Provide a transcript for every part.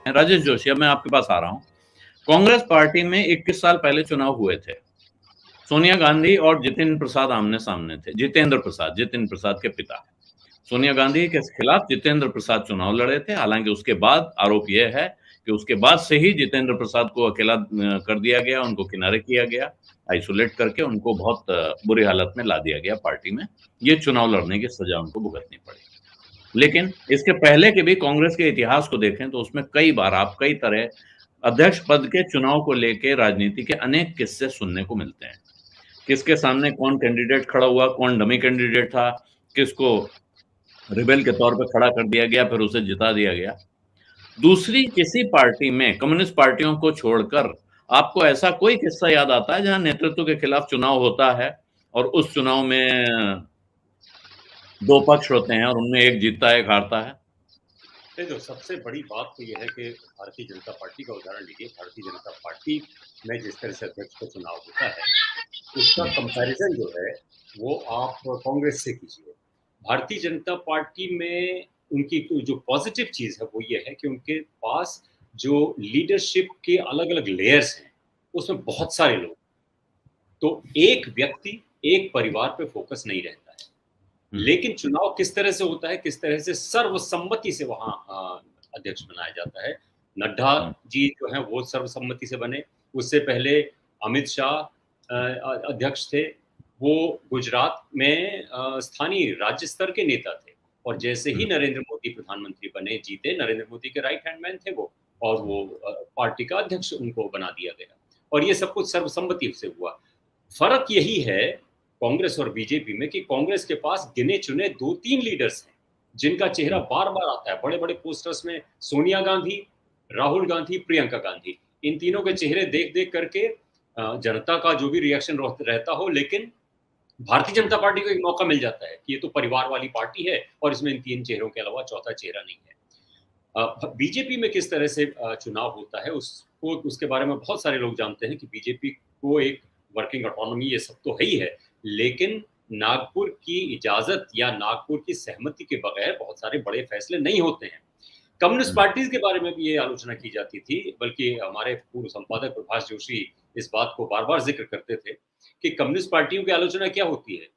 राजेश जोशी, अब मैं आपके पास आ रहा हूँ। कांग्रेस पार्टी में 21 साल पहले चुनाव हुए थे। सोनिया गांधी और जितेंद्र प्रसाद आमने-सामने थे। जितेंद्र प्रसाद के पिता। सोनिया गांधी के खिलाफ जितेंद्र प्रसाद चुनाव लड़े थे। हालांकि उसके बाद आरोप यह है कि उसके बाद से ही जितेंद्र प्रसाद को अकेला कर दिया गया, उनको किनारे किया गया, आइसोलेट करके उनको बहुत बुरी हालत में ला दिया गया पार्टी में। ये चुनाव लड़ने की सजा उनको भुगतनी पड़ी। लेकिन इसके पहले के भी कांग्रेस के इतिहास को देखें तो उसमें कई तरह अध्यक्ष पद के चुनाव को लेके राजनीति के अनेक किस्से सुनने को मिलते हैं। किसके सामने कौन कैंडिडेट खड़ा हुआ, कौन डमी कैंडिडेट था, किसको रिबेल के तौर पे खड़ा कर दिया गया, फिर उसे जिता दिया गया। दूसरी किसी पार्टी में कम्युनिस्ट पार्टियों को छोड़कर आपको ऐसा कोई किस्सा याद आता है जहां नेतृत्व के खिलाफ चुनाव होता है और उस चुनाव में 2 पक्ष होते हैं और उनमें एक जीतता है, एक हारता है? देखो, सबसे बड़ी बात तो ये है कि भारतीय जनता पार्टी का उदाहरण लीजिए। भारतीय जनता पार्टी में जिस तरह से अध्यक्ष का चुनाव होता है, उसका कंपैरिजन जो है, वो आप कांग्रेस से कीजिए। भारतीय जनता पार्टी में उनकी जो पॉजिटिव चीज़ है, वो ये है कि उनके पास जो लीडरशिप के अलग-अलग लेयर्स हैं, उसमें बहुत सारे लोग। तो एक व्यक्ति, एक परिवार पे फोकस नहीं रहता है। लेकिन चुनाव किस तरह से होता है, किस तरह से सर्वसम्मति से वहाँ अध्यक्ष बनाया जाता है। नड्डा जी जो हैं वो सर्वसम्मति से बने, उससे पहले अमित शाह अध्यक्ष थे, वो गुजरात में स्थानीय राज्य स्तर के नेता थे और जैसे ही नरेंद्र मोदी प्रधानमंत्री बने, जीते, नरेंद्र मोदी के राइट हैंड मैन थे वो और वो पार्टी का अध्यक्ष उनको बना दिया गया और ये सब कुछ सर्वसम्मति से हुआ। फ़र्क यही है कांग्रेस और बीजेपी में कि कांग्रेस के पास गिने-चुने 2-3 लीडर्स हैं, जिनका चेहरा बार-बार आता है। बड़े-बड़े पोस्टर्स में सोनिया गांधी, राहुल गांधी, प्रियंका गांधी, इन तीनों के चेहरे देख-देख करके जनता का जो भी रिएक्शन रहता हो, लेकिन भारतीय जनता पार्टी को एक मौका मिल जाता है कि ये तो परिवार वाली पार्टी है और इसमें इन 3 चेहरों के अलावा चौथा चेहरा नहीं है। बीजेपी में किस तरह से चुनाव होता है उसको उसके बारे में बहुत सारे लोग जानते हैं कि बीजेपी को एक वर्किंग ऑटोनॉमी ये सब तो है ही है, लेकिन नागपुर की इजाज़त या नागपुर की सहमति के बगैर बहुत सारे बड़े फैसले नहीं होते हैं। कम्युनिस्ट पार्टीज़ के बारे में भी ये आलोचना की जाती थी, बल्कि हमारे पूर्व संपादक प्रभाष जोशी इस बात को बार-बार ज़िक्र करते थे कि कम्युनिस्ट पार्टियों की आलोचना क्या होती है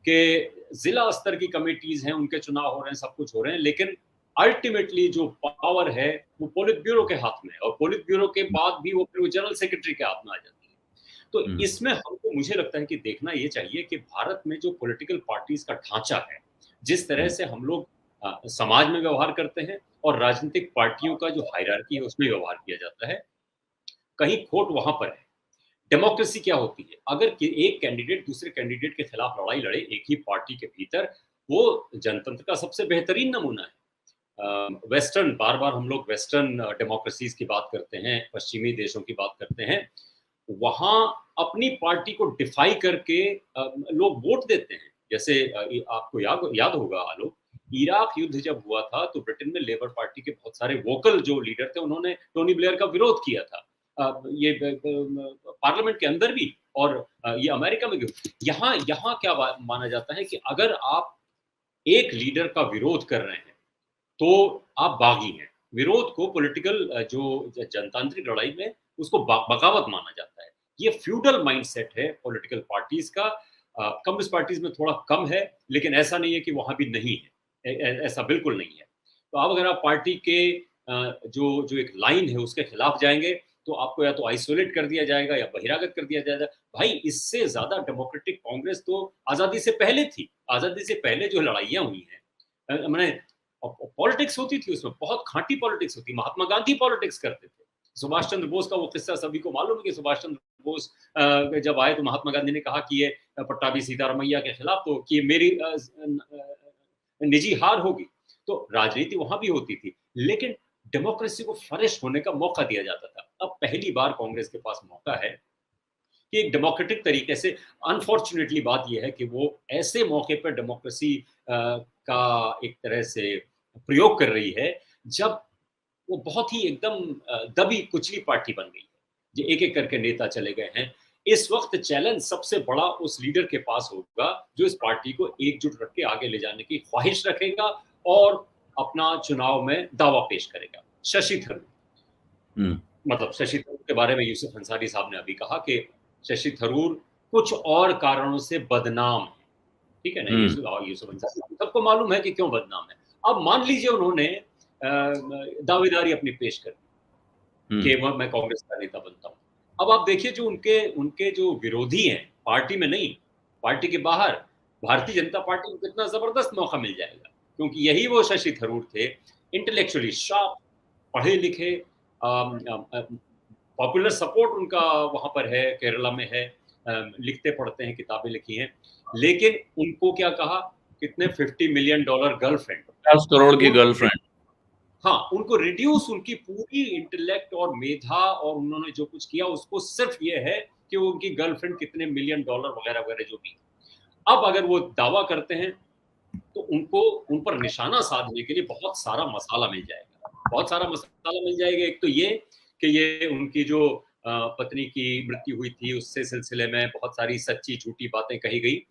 कि ज़िला स्तर की कमिटीज़ हैं, उनके चुनाव हो रहे हैं, सब कुछ हो रहे हैं, लेकिन अल्टीमेटली जो पावर है वो पोलित ब्यूरो के हाथ में है और पोलित ब्यूरो के बाद भी वो फिर वो जनरल सेक्रेटरी के हाथ में आ जाती है। तो इसमें हमको मुझे लगता है कि देखना ये चाहिए कि भारत में जो पॉलिटिकल पार्टीज़ का ढाँचा है, जिस तरह से हम लोग समाज में व्यवहार करते हैं और राजनीतिक पार्टियों का जो हायरार्की है उसमें व्यवहार किया जाता है, कहीं खोट वहाँ पर है। डेमोक्रेसी क्या होती है? अगर कि एक कैंडिडेट दूसरे कैंडिडेट के खिलाफ लड़ाई लड़े एक ही पार्टी के भीतर, वो जनतंत्र का सबसे बेहतरीन नमूना है। वेस्टर्न बार-बार हम लोग वेस्टर्न डेमोक्रेसीज़ की बात करते हैं, पश्चिमी देशों की बात करते हैं। वहाँ अपनी पार्टी को डिफाई करके लोग वोट देते हैं। जैसे आपको याद याद होगा आलोक, इराक युद्ध जब हुआ था तो ब्रिटेन में लेबर पार्टी के बहुत सारे वोकल जो लीडर थे उन्होंने टोनी ब्लेयर का विरोध किया था। ये पार्लियामेंट के अंदर भी और ये अमेरिका में भी। यहाँ यहाँ क्या माना जाता है कि अगर आप एक लीडर का विरोध कर रहे हैं तो आप बागी हैं। विरोध को पॉलिटिकल जो जनतांत्रिक लड़ाई में उसको बगावत माना जाता है। ये फ्यूडल माइंडसेट है पॉलिटिकल पार्टीज़ का। कम्युनिस्ट पार्टीज़ में थोड़ा कम है, लेकिन ऐसा नहीं है कि वहाँ भी नहीं है। ऐसा बिल्कुल नहीं है। तो अब अगर आप पार्टी के जो जो एक लाइन है उसके खिलाफ जाएँगे, तो आपको या तो आइसोलेट कर दिया जाएगा या बहिरागत कर दिया जाएगा। भाई इससे ज़्यादा डेमोक्रेटिक कांग्रेस तो आज़ादी से पहले थी। आज़ादी से पहले जो लड़ाइयाँ हुई हैं मैंने पॉलिटिक्स होती थी उसमें, बहुत खाँटी पॉलिटिक्स होती। महात्मा गांधी पॉलिटिक्स करते थे। सुभाष चंद्र बोस का वो किस्सा सभी को मालूम है कि सुभाष चंद्र बोस जब आए तो महात्मा गांधी ने कहा कि ये पट्टाभी सीतारमैया के खिलाफ तो कि मेरी निजी हार होगी। तो राजनीति वहाँ भी होती थी, लेकिन डेमोक्रेसी को फ्लरिश होने का मौका दिया जाता था। अब पहली बार कांग्रेस के पास मौका है कि एक डेमोक्रेटिक तरीके से अनफॉर्चुनेटली बात ये है कि वो ऐसे मौके पर डेमोक्रेसी का एक तरह से प्रयोग कर रही है, जब वो बहुत ही एकदम दबी कुचली पार्टी बन गई है, जो एक-एक करके नेता चले गए हैं। इस वक़्त चैलेंज सबसे बड़ा उस लीडर के पास होगा, जो इस पार्टी को एकजुट रख के आगे ले जाने की ख्वाहिश रखेगा और अपना चुनाव में दावा पेश करेगा। शशि थरूर। मतलब शशि थरूर के बारे में यूसुफ अंसारी साहब ने अभी कहा कि शशि थरूर कुछ और कारणों से बदनाम है, ठीक है ना। यूसुफ अंसारी सबको मालूम है कि क्यों बदनाम है। अब मान लीजिए उन्होंने दावेदारी अपनी पेश कर दी कि मैं कांग्रेस का नेता बनता हूँ। अब आप देखिए जो उनके उनके जो विरोधी हैं, पार्टी में नहीं, पार्टी के बाहर, भारतीय जनता पार्टी को कितना जबरदस्त मौका मिल जाएगा, क्योंकि यही वो शशि थरूर थे, इंटेलेक्चुअली शार्प, पढ़े लिखे, पॉपुलर सपोर्ट उनका वहां पर है, केरला में है, लिखते पढ़ते हैं, किताबें लिखी हैं, लेकिन उनको क्या कहा, कितने $50 मिलियन गर्लफ्रेंड, 50 करोड़ की गर्लफ्रेंड। हाँ, उनको रिड्यूस उनकी पूरी इंटेलेक्ट और मेधा और उन्होंने जो कुछ किया उसको सिर्फ ये है कि वो उनकी गर्लफ्रेंड कितने $मिलियन वगैरह वगैरह जो भी। अब अगर वो दावा करते हैं तो उनको उन पर निशाना साधने के लिए बहुत सारा मसाला मिल जाएगा, बहुत सारा मसाला मिल जाएगा। एक तो ये कि ये उनकी जो पत्नी की मृत्यु हुई थी उससे सिलसिले में बहुत सारी सच्ची झूठी बातें कही गई,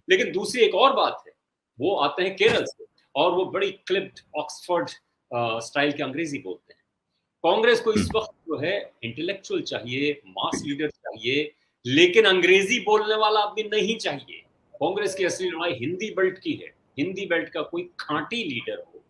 लेकिन दूसरी एक और बात है, वो आते हैं केरल से और वो बड़ी क्लिप्ड ऑक्सफोर्ड स्टाइल की अंग्रेजी बोलते हैं। कांग्रेस को इस वक्त जो है इंटेलेक्चुअल चाहिए, मास लीडर चाहिए, लेकिन अंग्रेजी बोलने वाला आदमी नहीं चाहिए। कांग्रेस की असली लड़ाई हिंदी बेल्ट की है। हिंदी बेल्ट का कोई खांटी लीडर हो,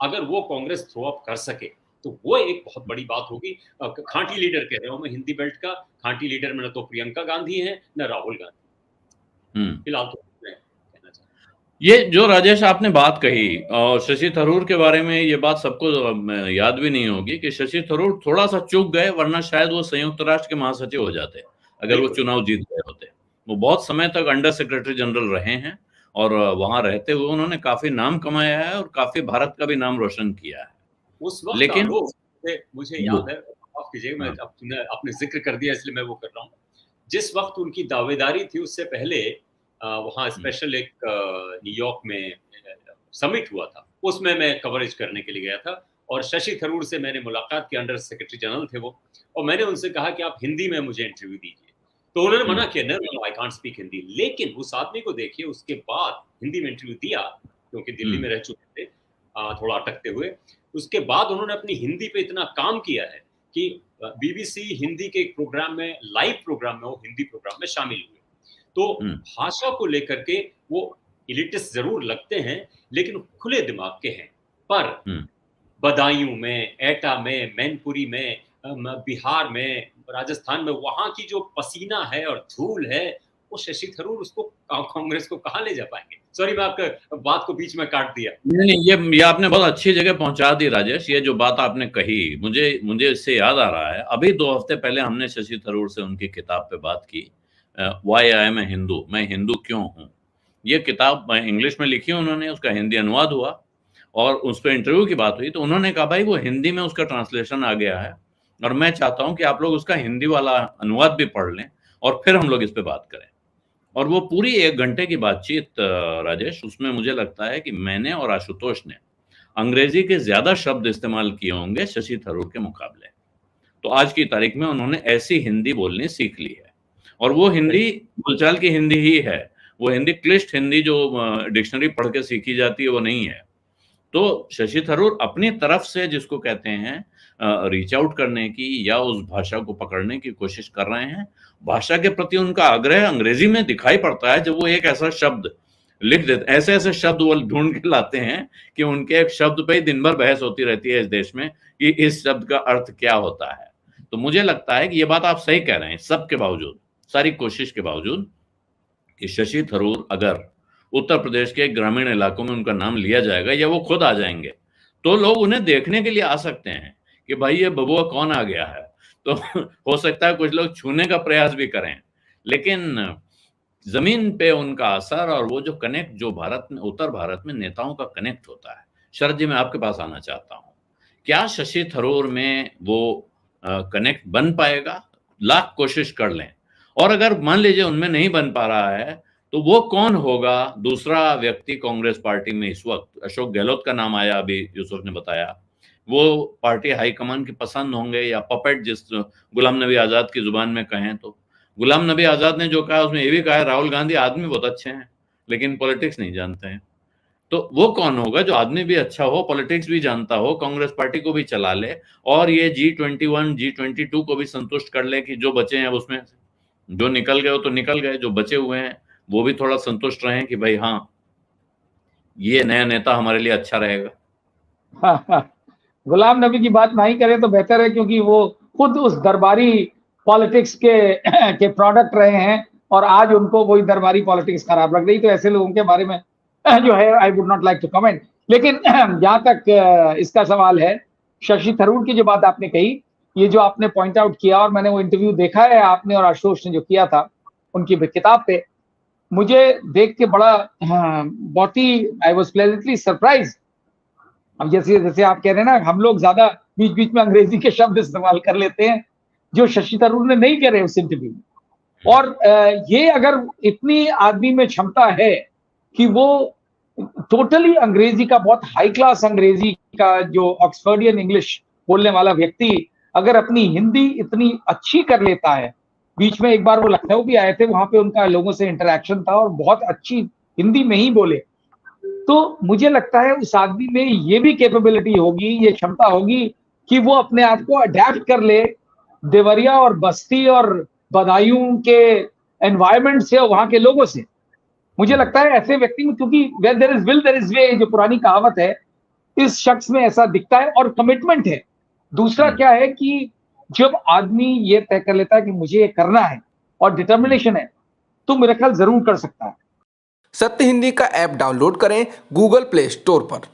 अगर वो कांग्रेस थ्रो अप कर सके तो वो एक बहुत बड़ी बात होगी। खांटी लीडर कह रहा हूं मैं, हिंदी बेल्ट का खांटी लीडर में न तो प्रियंका गांधी है न राहुल गांधी, फिलहाल तो मैं कहना चाहता हूं। ये जो राजेश आपने बात कही और शशि थरूर के बारे में, ये बात सबको याद भी नहीं होगी कि शशि थरूर थोड़ा सा चूक गए, वरना शायद वो संयुक्त राष्ट्र के महासचिव हो जाते अगर वो चुनाव जीत गए होते। वो बहुत समय तक अंडर सेक्रेटरी जनरल रहे हैं और वहां रहते हुए उन्होंने काफी नाम कमाया है और काफी भारत का भी नाम रोशन किया है। उस वक्त लेकिन मुझे याद है, माफ कीजिएगा, मैं आपने जिक्र कर दिया इसलिए मैं वो कर रहा हूँ। जिस वक्त उनकी दावेदारी थी उससे पहले वहाँ स्पेशल एक न्यूयॉर्क में समिट हुआ था, उसमें मैं कवरेज करने के लिए गया था और शशि थरूर से मैंने मुलाकात की, अंडर सेक्रेटरी जनरल थे वो, और मैंने उनसे कहा कि आप हिंदी में मुझे इंटरव्यू दीजिए, तो उन्होंने मना किया, no I can't speak Hindi. लेकिन उस आदमी को देखिए, उसके बाद हिंदी में इंटरव्यू दिया, क्योंकि दिल्ली में रह चुके थे थोड़ा अटकते हुए, उसके बाद उन्होंने अपनी हिंदी पे इतना काम किया है कि बीबीसी हिंदी के प्रोग्राम में, लाइव प्रोग्राम में, वो हिंदी प्रोग्राम में शामिल हुए। तो भाषा को लेकर के वो इलिटिस्ट जरूर लगते हैं, लेकिन खुले दिमाग के हैं। पर बदायूं में, एटा में, मैनपुरी में, बिहार में, राजस्थान में, वहां की जो पसीना है और धूल है, वो शशि थरूर उसको कांग्रेस को कहां ले जा पाएंगे। सॉरी, मैं आपका बात को बीच में काट दिया। नहीं, ये आपने बहुत अच्छी जगह पहुंचा दी राजेश। ये जो बात आपने कही, मुझे इससे याद आ रहा है, अभी 2 हफ्ते पहले हमने शशि थरूर से उनकी किताब पे बात की, why I am a Hindu, मैं हिंदू क्यों हूं। ये किताब इंग्लिश में लिखी उन्होंने, उसका हिंदी अनुवाद हुआ और उस पर इंटरव्यू की बात हुई, तो उन्होंने कहा भाई वो हिंदी में उसका ट्रांसलेशन आ गया है और मैं चाहता हूं कि आप लोग उसका हिंदी वाला अनुवाद भी पढ़ लें और फिर हम लोग इस पे बात करें। और वो पूरी 1 घंटे की बातचीत राजेश, उसमें मुझे लगता है कि मैंने और आशुतोष ने अंग्रेजी के ज्यादा शब्द इस्तेमाल किए होंगे शशि थरूर के मुकाबले। तो आज की तारीख में उन्होंने ऐसी हिंदी बोलनी सीख ली है और वो हिंदी बोलचाल की हिंदी ही है। वो हिंदी क्लिष्ट हिंदी जो डिक्शनरी पढ़ के सीखी जाती है वो नहीं है। तो शशि थरूर अपनी तरफ से जिसको कहते हैं रीच आउट करने की या उस भाषा को पकड़ने की कोशिश कर रहे हैं। भाषा के प्रति उनका आग्रह अंग्रेजी में दिखाई पड़ता है जब वो एक ऐसा शब्द लिख देते, ऐसे ऐसे शब्द वो ढूंढ के लाते हैं कि उनके एक शब्द पे ही दिन भर बहस होती रहती है इस देश में कि इस शब्द का अर्थ क्या होता है। तो मुझे लगता है कि ये बात आप सही कह रहे हैं, सबके बावजूद, सारी कोशिश के बावजूद, कि शशि थरूर अगर उत्तर प्रदेश के ग्रामीण इलाकों में उनका नाम लिया जाएगा या वो खुद आ जाएंगे, तो लोग उन्हें देखने के लिए आ सकते हैं कि भाई ये बबुआ कौन आ गया है। तो हो सकता है कुछ लोग छूने का प्रयास भी करें, लेकिन जमीन पे उनका असर और वो जो कनेक्ट, जो भारत में, उत्तर भारत में नेताओं का कनेक्ट होता है। शरद जी, मैं आपके पास आना चाहता हूं, क्या शशि थरूर में वो कनेक्ट बन पाएगा? लाख कोशिश कर लें, और अगर मान लीजिए उनमें नहीं बन पा रहा है, तो वो कौन होगा दूसरा व्यक्ति कांग्रेस पार्टी में इस वक्त? अशोक गहलोत का नाम आया, अभी यूसुफ ने बताया, वो पार्टी हाईकमान की पसंद होंगे या पपेट, जिस गुलाम नबी आजाद की जुबान में कहें तो। गुलाम नबी आजाद ने जो कहा उसमें ये भी कहा है राहुल गांधी आदमी बहुत अच्छे हैं लेकिन पॉलिटिक्स नहीं जानते हैं। तो वो कौन होगा जो आदमी भी अच्छा हो, पॉलिटिक्स भी जानता हो, कांग्रेस पार्टी को भी चला ले और ये G21 G22 को भी संतुष्ट कर ले कि जो बचे हैं उसमें जो निकल गए हो तो निकल गए, जो बचे हुए हैं वो भी थोड़ा संतुष्ट रहे कि भाई हाँ ये नया नेता हमारे लिए अच्छा रहेगा। हाँ, हाँ। गुलाम नबी की बात नहीं करें तो बेहतर है, क्योंकि वो खुद उस दरबारी पॉलिटिक्स के प्रोडक्ट रहे हैं और आज उनको वही दरबारी पॉलिटिक्स खराब लग रही, तो ऐसे लोगों के बारे में जो है I would not like to comment. लेकिन जहां तक इसका सवाल है, शशि थरूर की जो बात आपने कही, ये जो आपने पॉइंट आउट किया, और मैंने वो इंटरव्यू देखा है आपने और आशुतोष ने जो किया था उनकी किताब पे, मुझे देख के बड़ा बहुत ही आई वॉज प्लेजेंटली सरप्राइज। अब जैसे जैसे आप कह रहे हैं ना, हम लोग ज्यादा बीच बीच में अंग्रेजी के शब्द इस्तेमाल कर लेते हैं जो शशि थरूर ने नहीं करे उस इंटरव्यू में। और ये अगर इतनी आदमी में क्षमता है कि वो टोटली अंग्रेजी का, बहुत हाई क्लास अंग्रेजी का, जो ऑक्सफोर्डियन इंग्लिश बोलने वाला व्यक्ति अगर अपनी हिंदी इतनी अच्छी कर लेता है, बीच में एक बार वो लखनऊ भी आए थे, वहां पे उनका लोगों से इंटरेक्शन था और बहुत अच्छी हिंदी में ही बोले, तो मुझे लगता है उस आदमी में ये भी कैपेबिलिटी होगी, ये क्षमता होगी कि वो अपने आप को अडेप्ट कर ले देवरिया और बस्ती और बदायूं के एनवायरमेंट से और वहां के लोगों से। मुझे लगता है ऐसे व्यक्ति में, क्योंकि where there is will there is way, जो पुरानी कहावत है, इस शख्स में ऐसा दिखता है और कमिटमेंट है। दूसरा क्या है कि जब आदमी ये तय कर लेता है कि मुझे ये करना है और डिटर्मिनेशन है, तो मेरा ख्याल जरूर कर सकता है। सत्य हिंदी का ऐप डाउनलोड करें गूगल प्ले स्टोर पर।